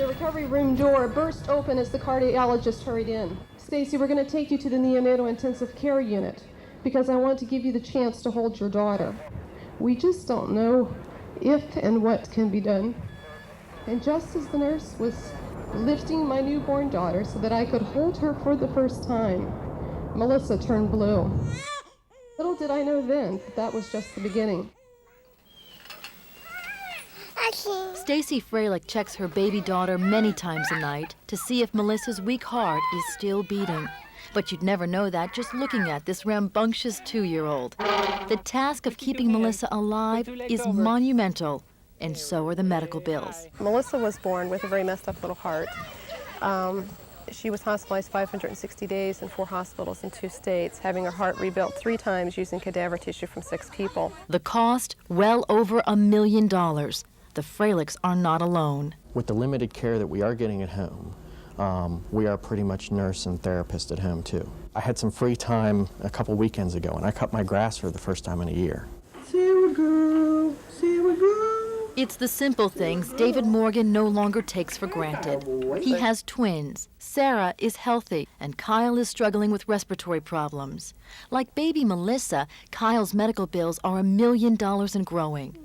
recovery room door burst open as the cardiologist hurried in. Stacy, we're going to take you to the neonatal intensive care unit because I want to give you the chance to hold your daughter. We just don't know if and what can be done. And just as the nurse was lifting my newborn daughter so that I could hold her for the first time, Melissa turned blue. Little did I know then that was just the beginning. Stacy Freilich checks her baby daughter many times a night to see if Melissa's weak heart is still beating. But you'd never know that just looking at this rambunctious 2-year-old. The task of keeping Melissa alive is monumental, and so are the medical bills. Melissa was born with a very messed up little heart. She was hospitalized 560 days in 4 hospitals in 2 states, having her heart rebuilt 3 times using cadaver tissue from 6 people. The cost, well over $1 million. The Freilichs are not alone. With the limited care that we are getting at home, we are pretty much nurse and therapist at home too. I had some free time a couple weekends ago and I cut my grass for the first time in a year. See we go, see we go. It's the simple things David Morgan no longer takes for granted. He has twins. Sarah is healthy, and Kyle is struggling with respiratory problems. Like baby Melissa, Kyle's medical bills are $1 million and growing.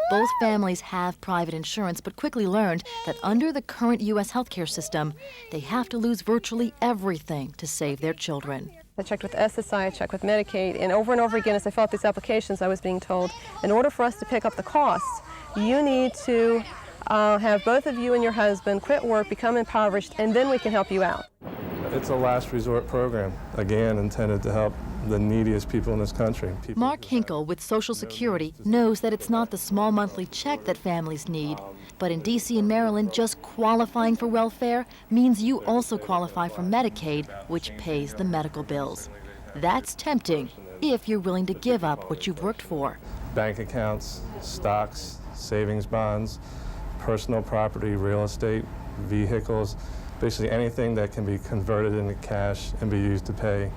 Both families have private insurance, but quickly learned that under the current U.S. healthcare system, they have to lose virtually everything to save their children. I checked with SSI, I checked with Medicaid, and over again as I filled out these applications, I was being told, in order for us to pick up the costs, you need to have both of you and your husband quit work, become impoverished, and then we can help you out. It's a last resort program, again, intended to help the neediest people in this country. Mark Hinkle with Social Security knows that it's not the small monthly check that families need, but in D.C. and Maryland, just qualifying for welfare means you also qualify for Medicaid, which pays the medical bills. That's tempting if you're willing to give up what you've worked for. Bank accounts, stocks, savings bonds, personal property, real estate, vehicles, basically anything that can be converted into cash and be used to pay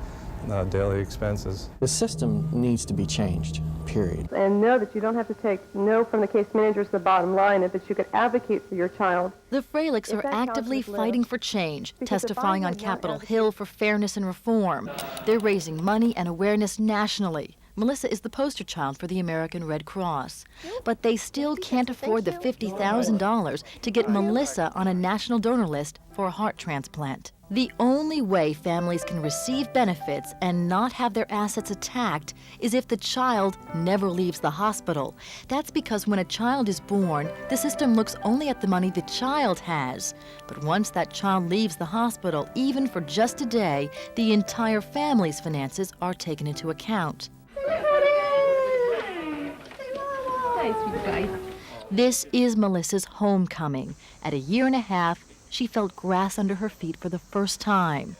daily expenses. The system needs to be changed, period. And know that you don't have to take no from the case manager as the bottom line, and that you could advocate for your child. The Freilichs are actively fighting for change, testifying on Capitol Hill for fairness and reform. They're raising money and awareness nationally. Melissa is the poster child for the American Red Cross. But they still can't afford the $50,000 to get Melissa on a national donor list for a heart transplant. The only way families can receive benefits and not have their assets attacked is if the child never leaves the hospital. That's because when a child is born, the system looks only at the money the child has. But once that child leaves the hospital, even for just a day, the entire family's finances are taken into account. This is Melissa's homecoming. At 1.5 years, she felt grass under her feet for the first time.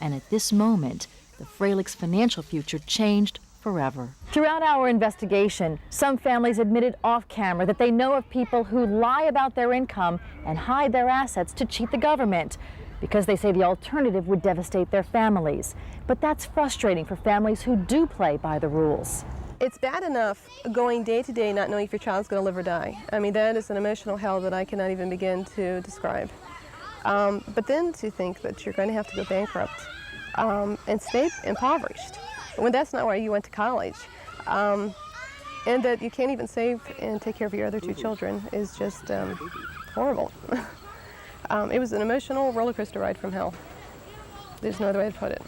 And at this moment, the Freilichs' financial future changed forever. Throughout our investigation, some families admitted off-camera that they know of people who lie about their income and hide their assets to cheat the government, because they say the alternative would devastate their families. But that's frustrating for families who do play by the rules. It's bad enough going day to day not knowing if your child's going to live or die. I mean, that is an emotional hell that I cannot even begin to describe. But then to think that you're going to have to go bankrupt and stay impoverished, when that's not why you went to college, and that you can't even save and take care of your other 2 children is just horrible. It was an emotional roller coaster ride from hell. There's no other way to put it.